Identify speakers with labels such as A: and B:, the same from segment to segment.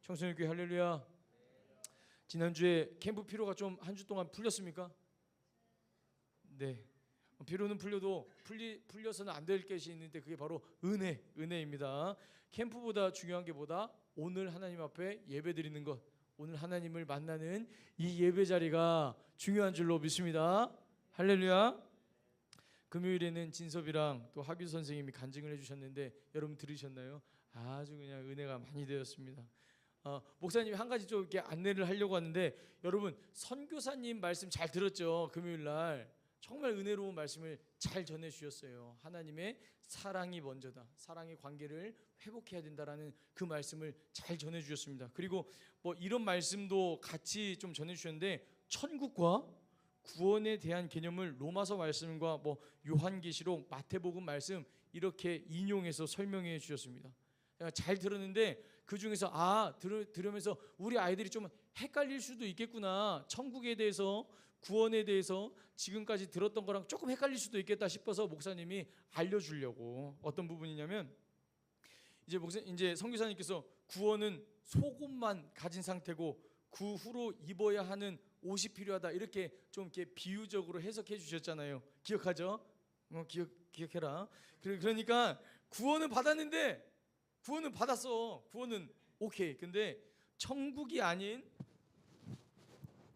A: 청소년교회 할렐루야. 지난주에 캠프 피로가 좀 한 주 동안 풀렸습니까? 네. 피로는 풀려도 풀려서는 안 될 것이 있는데 그게 바로 은혜입니다. 캠프보다 중요한 게 뭐다? 오늘 하나님 앞에 예배 드리는 것, 오늘 하나님을 만나는 이 예배 자리가 중요한 줄로 믿습니다. 할렐루야. 금요일에는 진섭이랑 또 하규 선생님이 간증을 해주셨는데 여러분 들으셨나요? 아주 그냥 은혜가 많이 되었습니다. 목사님이 한 가지 좀 이렇게 안내를 하려고 하는데, 여러분 선교사님 말씀 잘 들었죠? 금요일 날 정말 은혜로운 말씀을 잘 전해주셨어요. 하나님의 사랑이 먼저다, 사랑의 관계를 회복해야 된다라는 그 말씀을 잘 전해주셨습니다. 그리고 뭐 이런 말씀도 같이 좀 전해주셨는데, 천국과 구원에 대한 개념을 로마서 말씀과 뭐 요한계시록, 마태복음 말씀 이렇게 인용해서 설명해 주셨습니다. 잘 들었는데 그 중에서 들으면서 우리 아이들이 좀 헷갈릴 수도 있겠구나, 천국에 대해서 구원에 대해서 지금까지 들었던 거랑 조금 헷갈릴 수도 있겠다 싶어서 목사님이 알려주려고. 어떤 부분이냐면, 이제 선교사님께서 구원은 속옷만 가진 상태고 그 후로 입어야 하는 옷이 필요하다, 이렇게 좀 이렇게 비유적으로 해석해 주셨잖아요. 기억하죠? 기억해라. 그러니까 구원은 받았는데, 구원은 받았어. 구원은 오케이. 근데 천국이 아닌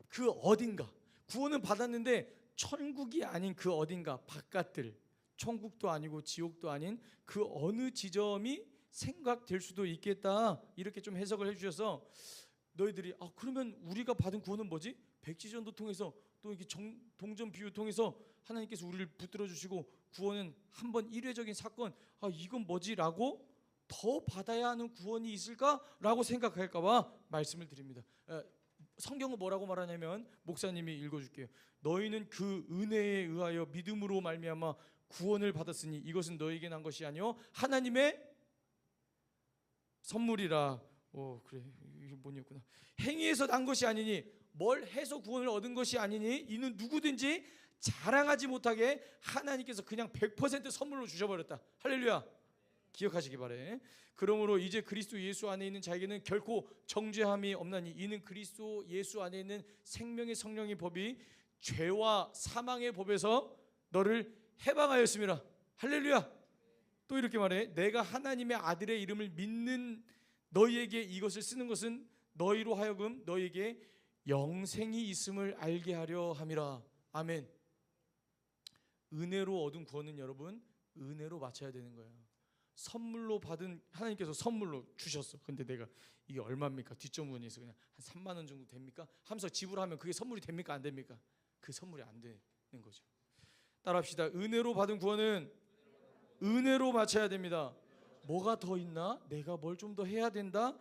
A: 그 어딘가, 구원은 받았는데 천국이 아닌 그 어딘가 바깥들, 천국도 아니고 지옥도 아닌 그 어느 지점이 생각될 수도 있겠다, 이렇게 좀 해석을 해주셔서 너희들이 그러면 우리가 받은 구원은 뭐지? 백지전도 통해서 또 이렇게 동전 비유 통해서 하나님께서 우리를 붙들어 주시고 구원은 한번 일회적인 사건, 이건 뭐지? 라고 더 받아야 하는 구원이 있을까라고 생각할까 봐 말씀을 드립니다. 성경은 뭐라고 말하냐면, 목사님이 읽어줄게요. 너희는 그 은혜에 의하여 믿음으로 말미암아 구원을 받았으니 이것은 너희에게 난 것이 아니요 하나님의 선물이라. 그래, 이게 뭐냐구나. 행위에서 난 것이 아니니, 뭘 해서 구원을 얻은 것이 아니니 이는 누구든지 자랑하지 못하게 하나님께서 그냥 100% 선물로 주셔버렸다. 할렐루야. 기억하시기 바래. 그러므로 이제 그리스도 예수 안에 있는 자에게는 결코 정죄함이 없나니 이는 그리스도 예수 안에 있는 생명의 성령의 법이 죄와 사망의 법에서 너를 해방하였음이라. 할렐루야. 또 이렇게 말해. 내가 하나님의 아들의 이름을 믿는 너희에게 이것을 쓰는 것은 너희로 하여금 너희에게 영생이 있음을 알게 하려 함이라. 아멘. 은혜로 얻은 구원은 여러분 은혜로 맞춰야 되는 거예요. 선물로 받은, 하나님께서 선물로 주셨어. 근데 내가 이게 얼마입니까? 뒷전문에서 그냥 한 3만 원 정도 됩니까? 하면서 지불하면 그게 선물이 됩니까? 안 됩니까? 그 선물이 안 되는 거죠. 따라합시다. 은혜로 받은 구원은 은혜로 맞춰야 됩니다. 뭐가 더 있나? 내가 뭘 좀 더 해야 된다?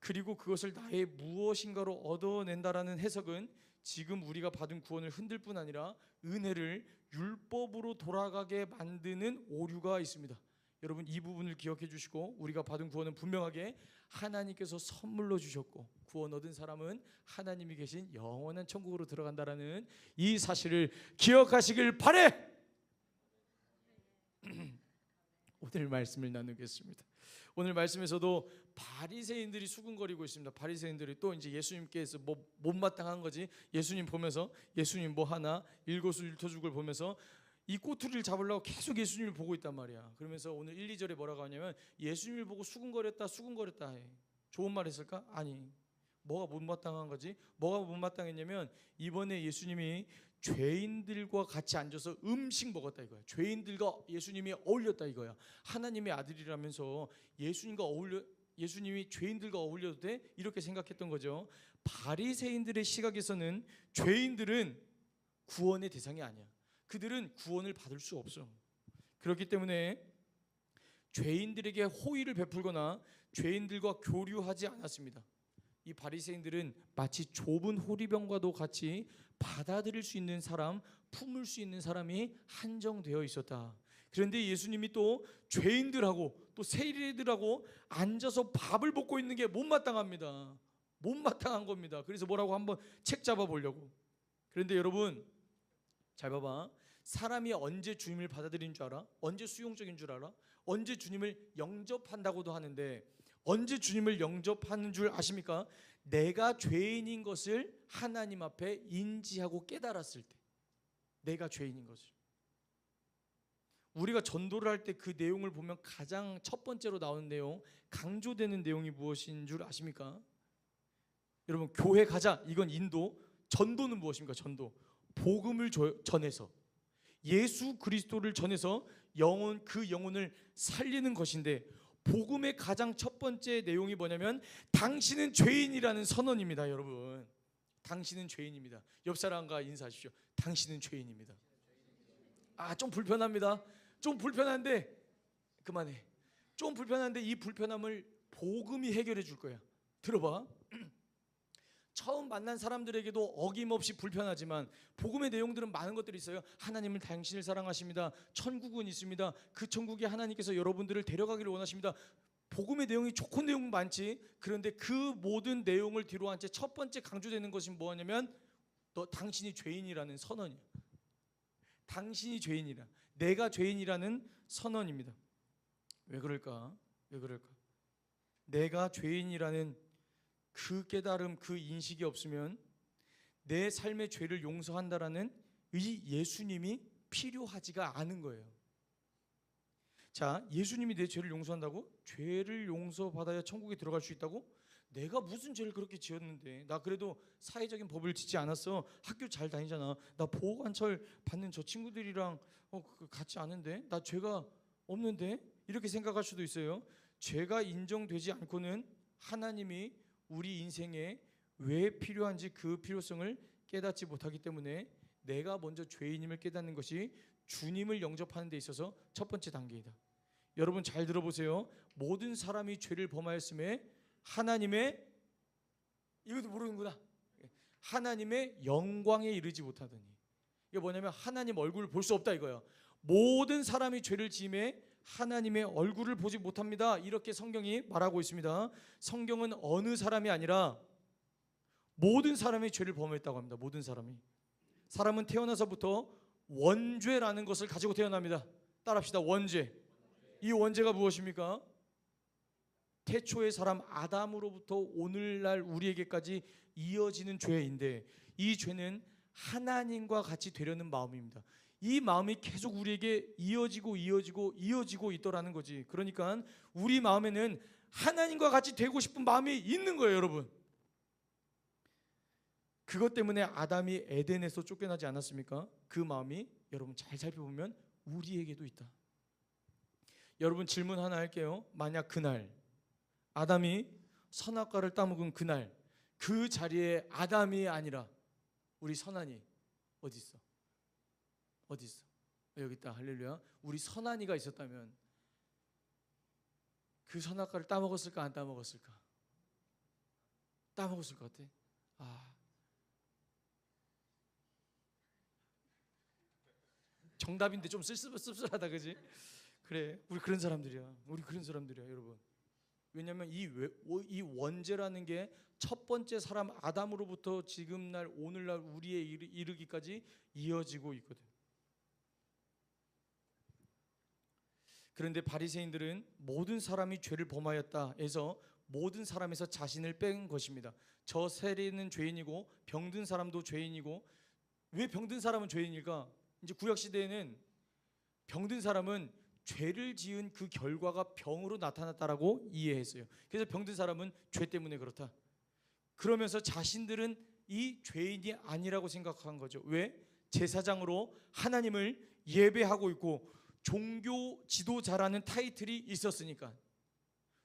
A: 그리고 그것을 나의 무엇인가로 얻어낸다라는 해석은 지금 우리가 받은 구원을 흔들 뿐 아니라 은혜를 율법으로 돌아가게 만드는 오류가 있습니다. 여러분 이 부분을 기억해 주시고, 우리가 받은 구원은 분명하게 하나님께서 선물로 주셨고 구원 얻은 사람은 하나님이 계신 영원한 천국으로 들어간다라는 이 사실을 기억하시길 바래. 오늘 말씀을 나누겠습니다. 오늘 말씀에서도 바리새인들이 수군거리고 있습니다. 바리새인들이 또 이제 예수님께서 뭐 못마땅한 거지, 예수님 보면서 예수님 뭐 하나 일거수일투족을 보면서 이 꼬투리를 잡으려고 계속 예수님을 보고 있단 말이야. 그러면서 오늘 1, 2절에 뭐라고 하냐면, 예수님을 보고 수군거렸다 해. 좋은 말 했을까? 아니. 뭐가 못마땅한 거지? 뭐가 못마땅했냐면, 이번에 예수님이 죄인들과 같이 앉아서 음식 먹었다 이거야. 죄인들과 예수님이 어울렸다 이거야. 하나님의 아들이라면서 예수님이 죄인들과 어울려도 돼? 이렇게 생각했던 거죠. 바리새인들의 시각에서는 죄인들은 구원의 대상이 아니야. 그들은 구원을 받을 수 없어. 그렇기 때문에 죄인들에게 호의를 베풀거나 죄인들과 교류하지 않았습니다. 이 바리새인들은 마치 좁은 호리병과도 같이 받아들일 수 있는 사람, 품을 수 있는 사람이 한정되어 있었다. 그런데 예수님이 또 죄인들하고 또 세리들하고 앉아서 밥을 먹고 있는 게 못마땅합니다. 못마땅한 겁니다. 그래서 뭐라고 한번 책 잡아 보려고. 그런데 여러분 잘 봐봐. 사람이 언제 주님을 받아들이는 줄 알아? 언제 수용적인 줄 알아? 언제 주님을 영접한다고도 하는데, 언제 주님을 영접하는 줄 아십니까? 내가 죄인인 것을 하나님 앞에 인지하고 깨달았을 때. 내가 죄인인 것을. 우리가 전도를 할 때 그 내용을 보면 가장 첫 번째로 나오는 내용, 강조되는 내용이 무엇인 줄 아십니까? 여러분, 교회 가자, 이건 인도. 전도는 무엇입니까? 전도. 복음을 전해서, 예수 그리스도를 전해서 그 영혼을 살리는 것인데, 복음의 가장 첫 번째 내용이 뭐냐면 당신은 죄인이라는 선언입니다. 여러분, 당신은 죄인입니다. 옆 사람과 인사하십시오. 당신은 죄인입니다. 좀 불편합니다. 좀 불편한데 그만해. 좀 불편한데 이 불편함을 복음이 해결해 줄 거야. 들어봐. 처음 만난 사람들에게도 어김없이 불편하지만 복음의 내용들은 많은 것들이 있어요. 하나님은 당신을 사랑하십니다. 천국은 있습니다. 그 천국에 하나님께서 여러분들을 데려가기를 원하십니다. 복음의 내용이 좋은 내용 많지. 그런데 그 모든 내용을 뒤로 한 채 첫 번째 강조되는 것이 뭐냐면 당신이 죄인이라는 선언이야. 당신이 죄인이라, 내가 죄인이라는 선언입니다. 왜 그럴까? 왜 그럴까? 내가 죄인이라는 그 깨달음, 그 인식이 없으면 내 삶의 죄를 용서한다라는 이 예수님이 필요하지가 않은 거예요. 자, 예수님이 내 죄를 용서한다고? 죄를 용서받아야 천국에 들어갈 수 있다고? 내가 무슨 죄를 그렇게 지었는데? 나 그래도 사회적인 법을 짓지 않았어. 학교 잘 다니잖아. 나 보호관찰 받는 저 친구들이랑 같지 않은데? 나 죄가 없는데? 이렇게 생각할 수도 있어요. 죄가 인정되지 않고는 하나님이 우리 인생에 왜 필요한지 그 필요성을 깨닫지 못하기 때문에 내가 먼저 죄인임을 깨닫는 것이 주님을 영접하는 데 있어서 첫 번째 단계이다. 여러분 잘 들어보세요. 모든 사람이 죄를 범하였음에 하나님의, 이것도 모르는구나, 하나님의 영광에 이르지 못하더니. 이게 뭐냐면 하나님 얼굴을 볼 수 없다 이거예요. 모든 사람이 죄를 지음에 하나님의 얼굴을 보지 못합니다. 이렇게 성경이 말하고 있습니다. 성경은 어느 사람이 아니라 모든 사람이 죄를 범했다고 합니다. 모든 사람이. 사람은 태어나서부터 원죄라는 것을 가지고 태어납니다. 따라합시다. 원죄. 이 원죄가 무엇입니까? 태초의 사람 아담으로부터 오늘날 우리에게까지 이어지는 죄인데, 이 죄는 하나님과 같이 되려는 마음입니다. 이 마음이 계속 우리에게 이어지고 있더라는 거지. 그러니까 우리 마음에는 하나님과 같이 되고 싶은 마음이 있는 거예요, 여러분. 그것 때문에 아담이 에덴에서 쫓겨나지 않았습니까? 그 마음이 여러분 잘 살펴보면 우리에게도 있다. 여러분 질문 하나 할게요. 만약 그날 아담이 선악과를 따먹은 그날, 그 자리에 아담이 아니라 우리 선한이 어디 있어? 어디 있어? 여기 있다. 할렐루야. 우리 선한이가 있었다면 그 선악과를 따먹었을까 안 따먹었을까? 따먹었을 것 같아. 정답인데 좀 씁쓸하다, 그지? 그래, 우리 그런 사람들이야. 여러분. 왜냐하면 이 원죄라는 게 첫 번째 사람 아담으로부터 지금날 오늘날 우리에 이르기까지 이어지고 있거든. 그런데 바리새인들은 모든 사람이 죄를 범하였다 해서 모든 사람에서 자신을 뺀 것입니다. 저 세리는 죄인이고 병든 사람도 죄인이고. 왜 병든 사람은 죄인일까? 이제 구약 시대에는 병든 사람은 죄를 지은 그 결과가 병으로 나타났다라고 이해했어요. 그래서 병든 사람은 죄 때문에 그렇다. 그러면서 자신들은 이 죄인이 아니라고 생각한 거죠. 왜? 제사장으로 하나님을 예배하고 있고 종교 지도자라는 타이틀이 있었으니까,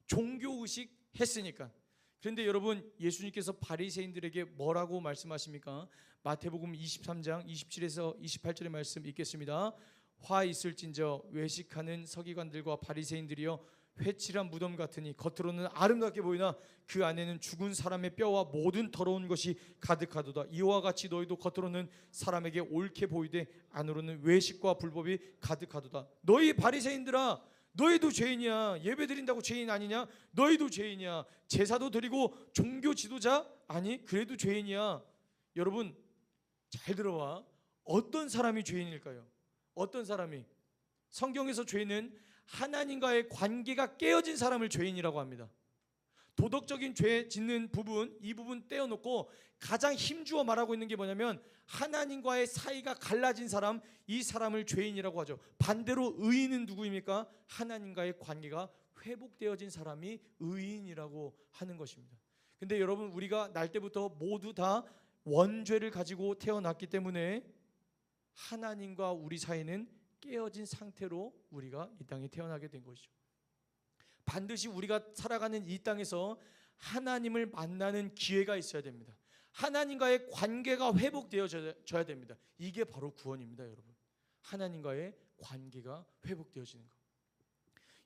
A: 종교의식 했으니까. 그런데 여러분, 예수님께서 바리새인들에게 뭐라고 말씀하십니까? 마태복음 23장 27에서 28절의 말씀 읽겠습니다. 화 있을진저 외식하는 서기관들과 바리새인들이여, 회칠한 무덤 같으니 겉으로는 아름답게 보이나 그 안에는 죽은 사람의 뼈와 모든 더러운 것이 가득하도다. 이와 같이 너희도 겉으로는 사람에게 옳게 보이되 안으로는 외식과 불법이 가득하도다. 너희 바리새인들아, 너희도 죄인이야. 예배드린다고 죄인 아니냐? 너희도 죄인이야. 제사도 드리고 종교 지도자? 아니, 그래도 죄인이야. 여러분 잘 들어봐. 어떤 사람이 죄인일까요? 어떤 사람이? 성경에서 죄인은 하나님과의 관계가 깨어진 사람을 죄인이라고 합니다. 도덕적인 죄 짓는 부분, 이 부분 떼어놓고 가장 힘주어 말하고 있는 게 뭐냐면 하나님과의 사이가 갈라진 사람, 이 사람을 죄인이라고 하죠. 반대로 의인은 누구입니까? 하나님과의 관계가 회복되어진 사람이 의인이라고 하는 것입니다. 근데 여러분, 우리가 날 때부터 모두 다 원죄를 가지고 태어났기 때문에 하나님과 우리 사이는 깨어진 상태로 우리가 이 땅에 태어나게 된 것이죠. 반드시 우리가 살아가는 이 땅에서 하나님을 만나는 기회가 있어야 됩니다. 하나님과의 관계가 회복되어져야 됩니다. 이게 바로 구원입니다, 여러분. 하나님과의 관계가 회복되어지는 것.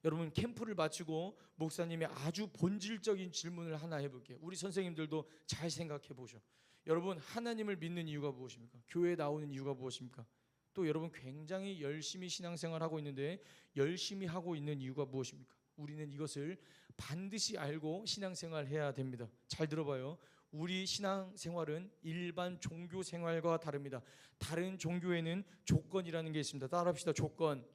A: 여러분, 캠프를 마치고 목사님이 아주 본질적인 질문을 하나 해볼게요. 우리 선생님들도 잘 생각해 보셔. 여러분, 하나님을 믿는 이유가 무엇입니까? 교회에 나오는 이유가 무엇입니까? 또 여러분, 굉장히 열심히 신앙생활하고 있는데 열심히 하고 있는 이유가 무엇입니까? 우리는 이것을 반드시 알고 신앙생활해야 됩니다. 잘 들어봐요. 우리 신앙생활은 일반 종교생활과 다릅니다. 다른 종교에는 조건이라는 게 있습니다. 따라합시다. 조건.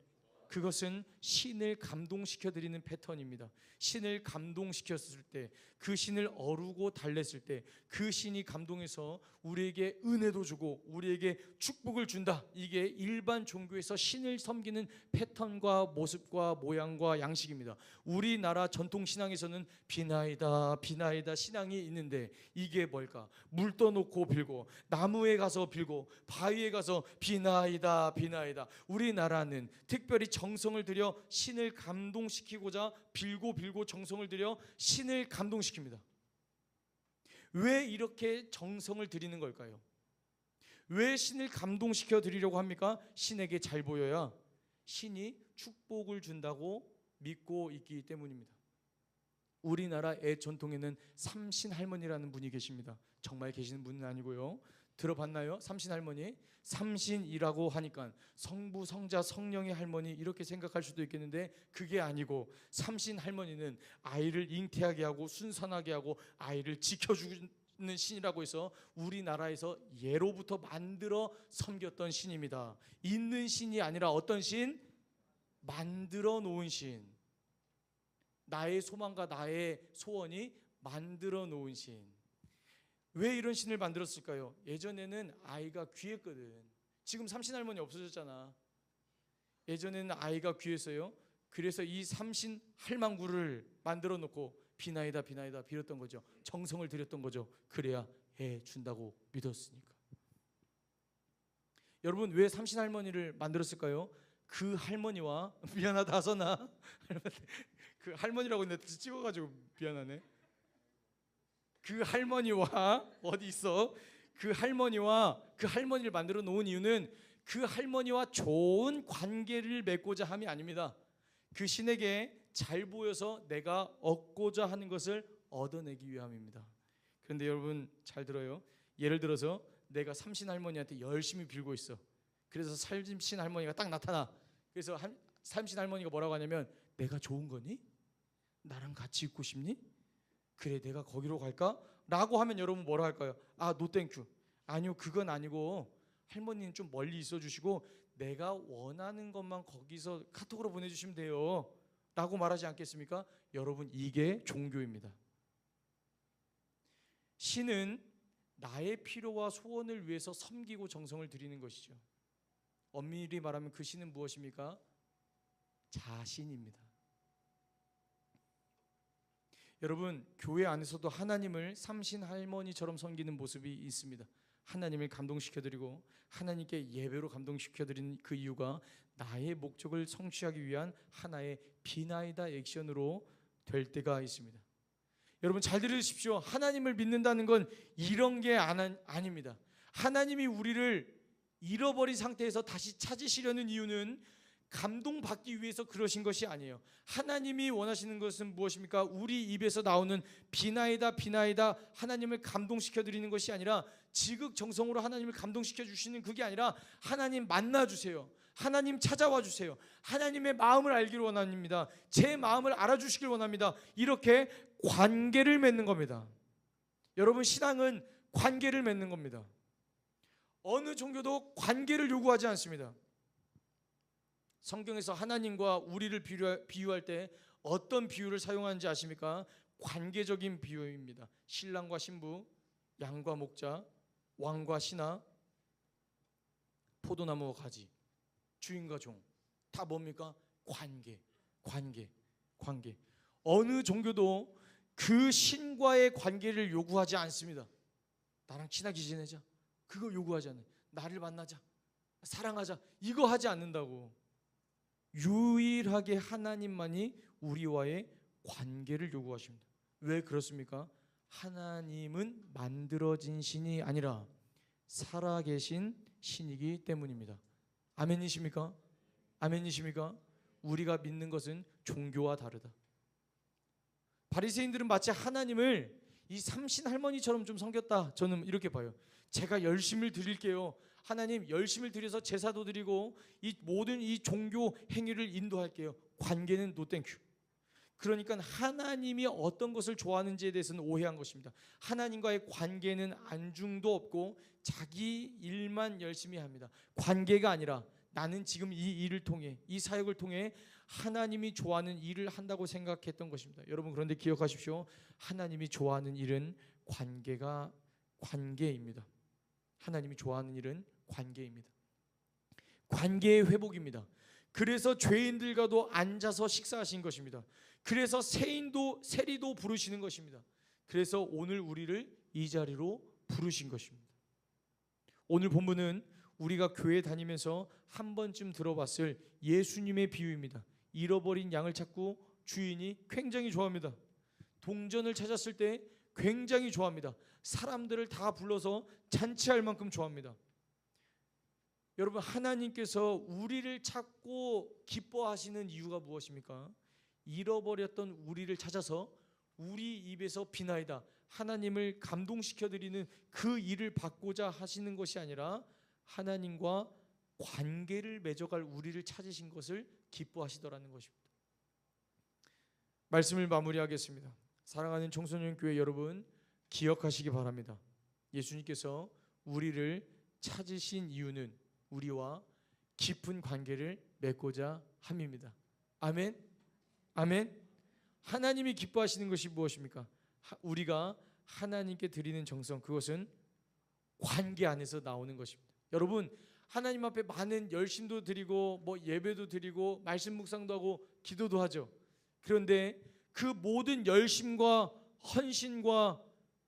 A: 그것은 신을 감동시켜드리는 패턴입니다. 신을 감동시켰을 때, 그 신을 어루고 달랬을 때 그 신이 감동해서 우리에게 은혜도 주고 우리에게 축복을 준다. 이게 일반 종교에서 신을 섬기는 패턴과 모습과 모양과 양식입니다. 우리나라 전통신앙에서는 비나이다 비나이다 신앙이 있는데 이게 뭘까? 물 떠놓고 빌고, 나무에 가서 빌고, 바위에 가서 비나이다 비나이다. 우리나라는 특별히 정성을 들여 신을 감동시키고자 빌고 정성을 들여 신을 감동시킵니다. 왜 이렇게 정성을 들이는 걸까요? 왜 신을 감동시켜 드리려고 합니까? 신에게 잘 보여야 신이 축복을 준다고 믿고 있기 때문입니다. 우리나라의 전통에는 삼신할머니라는 분이 계십니다. 정말 계시는 분은 아니고요. 들어봤나요? 삼신할머니. 삼신이라고 하니까 성부, 성자, 성령의 할머니 이렇게 생각할 수도 있겠는데 그게 아니고, 삼신할머니는 아이를 잉태하게 하고 순산하게 하고 아이를 지켜주는 신이라고 해서 우리나라에서 예로부터 만들어 섬겼던 신입니다. 있는 신이 아니라 어떤 신? 만들어 놓은 신. 나의 소망과 나의 소원이 만들어 놓은 신. 왜 이런 신을 만들었을까요? 예전에는 아이가 귀했거든. 지금 삼신할머니 없어졌잖아. 예전에는 아이가 귀했어요. 그래서 이 삼신할망구를 만들어 놓고 비나이다 비나이다 빌었던 거죠. 정성을 들였던 거죠. 그래야 애 준다고 믿었으니까. 여러분, 왜 삼신할머니를 만들었을까요? 그 할머니와 미안하다 하서나 그 할머니라고 했는데 찍어가지고 미안하네. 그 할머니와 어디 있어? 그 할머니와 그 할머니를 만들어 놓은 이유는 그 할머니와 좋은 관계를 맺고자 함이 아닙니다. 그 신에게 잘 보여서 내가 얻고자 하는 것을 얻어내기 위함입니다. 그런데 여러분 잘 들어요. 예를 들어서 내가 삼신 할머니한테 열심히 빌고 있어. 그래서 삼신 할머니가 딱 나타나. 그래서 삼신 할머니가 뭐라고 하냐면, 내가 좋은 거니? 나랑 같이 있고 싶니? 그래, 내가 거기로 갈까? 라고 하면 여러분 뭐라 할까요? 아, 노 땡큐. 아니요, 그건 아니고 할머니는 좀 멀리 있어 주시고 내가 원하는 것만 거기서 카톡으로 보내주시면 돼요 라고 말하지 않겠습니까? 여러분, 이게 종교입니다. 신은 나의 필요와 소원을 위해서 섬기고 정성을 들이는 것이죠. 엄밀히 말하면 그 신은 무엇입니까? 자신입니다. 여러분, 교회 안에서도 하나님을 삼신할머니처럼 섬기는 모습이 있습니다. 하나님을 감동시켜드리고 하나님께 예배로 감동시켜드리는 그 이유가 나의 목적을 성취하기 위한 하나의 비나이다 액션으로 될 때가 있습니다. 여러분 잘 들으십시오. 하나님을 믿는다는 건 이런 게 아닙니다. 하나님이 우리를 잃어버린 상태에서 다시 찾으시려는 이유는 감동받기 위해서 그러신 것이 아니에요. 하나님이 원하시는 것은 무엇입니까? 우리 입에서 나오는 비나이다 비나이다 하나님을 감동시켜드리는 것이 아니라, 지극정성으로 하나님을 감동시켜 주시는 그게 아니라, 하나님 만나주세요. 하나님 찾아와 주세요. 하나님의 마음을 알기를 원합니다. 제 마음을 알아주시길 원합니다. 이렇게 관계를 맺는 겁니다. 여러분, 신앙은 관계를 맺는 겁니다. 어느 종교도 관계를 요구하지 않습니다. 성경에서 하나님과 우리를 비유할 때 어떤 비유를 사용하는지 아십니까? 관계적인 비유입니다. 신랑과 신부, 양과 목자, 왕과 신하, 포도나무와 가지, 주인과 종, 다 뭡니까? 관계. 어느 종교도 그 신과의 관계를 요구하지 않습니다. 나랑 친하게 지내자, 그거 요구하지 않아요. 나를 만나자, 사랑하자, 이거 하지 않는다고. 유일하게 하나님만이 우리와의 관계를 요구하십니다. 왜 그렇습니까? 하나님은 만들어진 신이 아니라 살아계신 신이기 때문입니다. 아멘이십니까? 아멘이십니까? 우리가 믿는 것은 종교와 다르다. 바리새인들은 마치 하나님을 이 삼신 할머니처럼 좀 섬겼다, 저는 이렇게 봐요. 제가 열심을 드릴게요. 하나님 열심을 드려서 제사도 드리고 이 모든 이 종교 행위를 인도할게요. 관계는 노 땡큐. 그러니까 하나님이 어떤 것을 좋아하는지에 대해서는 오해한 것입니다. 하나님과의 관계는 안중도 없고 자기 일만 열심히 합니다. 관계가 아니라 나는 지금 이 일을 통해, 이 사역을 통해 하나님이 좋아하는 일을 한다고 생각했던 것입니다. 여러분, 그런데 기억하십시오. 하나님이 좋아하는 일은 관계입니다. 하나님이 좋아하는 일은 관계입니다. 관계의 회복입니다. 그래서 죄인들과도 앉아서 식사하신 것입니다. 그래서 세리도 부르시는 것입니다. 그래서 오늘 우리를 이 자리로 부르신 것입니다. 오늘 본문은 우리가 교회 다니면서 한 번쯤 들어봤을 예수님의 비유입니다. 잃어버린 양을 찾고 주인이 굉장히 좋아합니다. 동전을 찾았을 때 굉장히 좋아합니다. 사람들을 다 불러서 잔치할 만큼 좋아합니다. 여러분, 하나님께서 우리를 찾고 기뻐하시는 이유가 무엇입니까? 잃어버렸던 우리를 찾아서 우리 입에서 비나이다, 하나님을 감동시켜드리는 그 일을 받고자 하시는 것이 아니라 하나님과 관계를 맺어갈 우리를 찾으신 것을 기뻐하시더라는 것입니다. 말씀을 마무리하겠습니다. 사랑하는 청소년교회 여러분, 기억하시기 바랍니다. 예수님께서 우리를 찾으신 이유는 우리와 깊은 관계를 맺고자 함입니다. 아멘. 아멘. 하나님이 기뻐하시는 것이 무엇입니까? 우리가 하나님께 드리는 정성, 그것은 관계 안에서 나오는 것입니다. 여러분, 하나님 앞에 많은 열심도 드리고 예배도 드리고 말씀 묵상도 하고 기도도 하죠. 그런데 그 모든 열심과 헌신과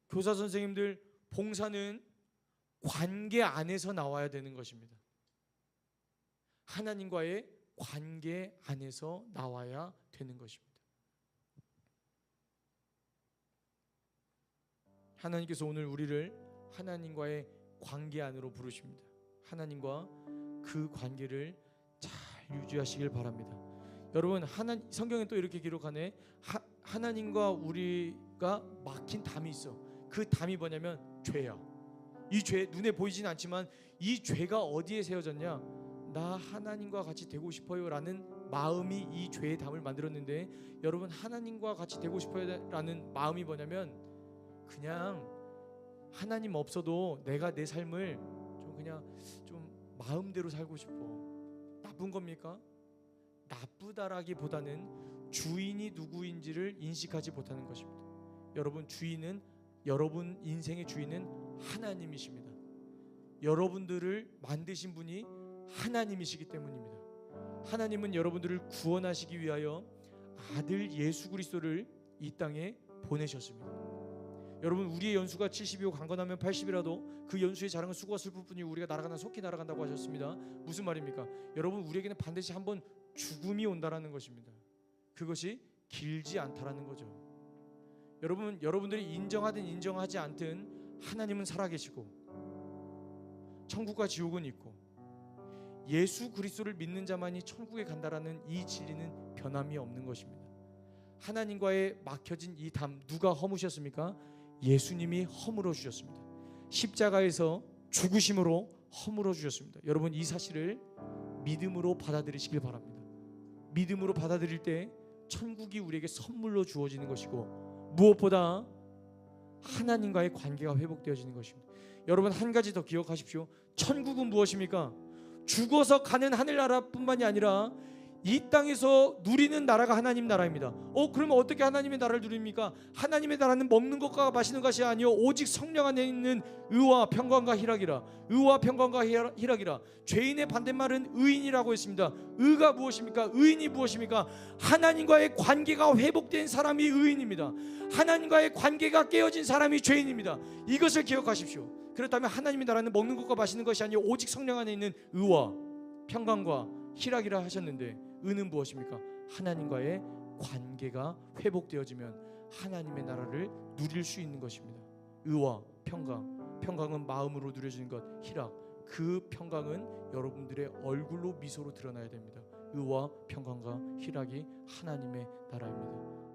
A: 교사 선생님들 봉사는 관계 안에서 나와야 되는 것입니다. 하나님과의 관계 안에서 나와야 되는 것입니다. 하나님께서 오늘 우리를 하나님과의 관계 안으로 부르십니다. 하나님과 그 관계를 잘 유지하시길 바랍니다. 여러분, 성경에 또 이렇게 기록하네. 하나님과 우리가 막힌 담이 있어. 그 담이 뭐냐면 죄야. 이 죄, 눈에 보이진 않지만 이 죄가 어디에 세워졌냐? 나 하나님과 같이 되고 싶어요 라는 마음이 이 죄의 담을 만들었는데, 여러분, 하나님과 같이 되고 싶어요 라는 마음이 뭐냐면 그냥 하나님 없어도 내가 내 삶을 좀 마음대로 살고 싶어. 나쁜 겁니까? 나쁘다라기보다는 주인이 누구인지를 인식하지 못하는 것입니다. 여러분, 여러분 인생의 주인은 하나님이십니다. 여러분들을 만드신 분이 하나님이시기 때문입니다. 하나님은 여러분들을 구원하시기 위하여 아들 예수 그리스도를 이 땅에 보내셨습니다. 여러분, 우리의 연수가 70이고 강건하면 80이라도 그 연수의 자랑은 수고가 슬플 뿐이 우리가 날아가나 속히 날아간다고 하셨습니다. 무슨 말입니까? 여러분, 우리에게는 반드시 한번 죽음이 온다라는 것입니다. 그것이 길지 않다라는 거죠. 여러분들이 인정하든 인정하지 않든 하나님은 살아계시고 천국과 지옥은 있고 예수 그리스도를 믿는 자만이 천국에 간다라는 이 진리는 변함이 없는 것입니다. 하나님과의 막혀진 이 담, 누가 허무셨습니까? 예수님이 허물어 주셨습니다. 십자가에서 죽으심으로 허물어 주셨습니다. 여러분, 이 사실을 믿음으로 받아들이시길 바랍니다. 믿음으로 받아들일 때 천국이 우리에게 선물로 주어지는 것이고, 무엇보다 하나님과의 관계가 회복되어지는 것입니다. 여러분, 한 가지 더 기억하십시오. 천국은 무엇입니까? 죽어서 가는 하늘나라뿐만이 아니라 이 땅에서 누리는 나라가 하나님 나라입니다. 그러면 어떻게 하나님의 나라를 누립니까? 하나님의 나라는 먹는 것과 마시는 것이 아니요 오직 성령 안에 있는 의와 평강과 희락이라. 의와 평강과 희락이라. 죄인의 반대말은 의인이라고 했습니다. 의가 무엇입니까? 의인이 무엇입니까? 하나님과의 관계가 회복된 사람이 의인입니다. 하나님과의 관계가 깨어진 사람이 죄인입니다. 이것을 기억하십시오. 그렇다면 하나님의 나라는 먹는 것과 마시는 것이 아니요 오직 성령 안에 있는 의와 평강과 희락이라 하셨는데, 의는 무엇입니까? 하나님과의 관계가 회복되어지면 하나님의 나라를 누릴 수 있는 것입니다. 의와 평강, 평강은 마음으로 누려지는 것, 희락, 그 평강은 여러분들의 얼굴로 미소로 드러나야 됩니다. 의와 평강과 희락이 하나님의 나라입니다.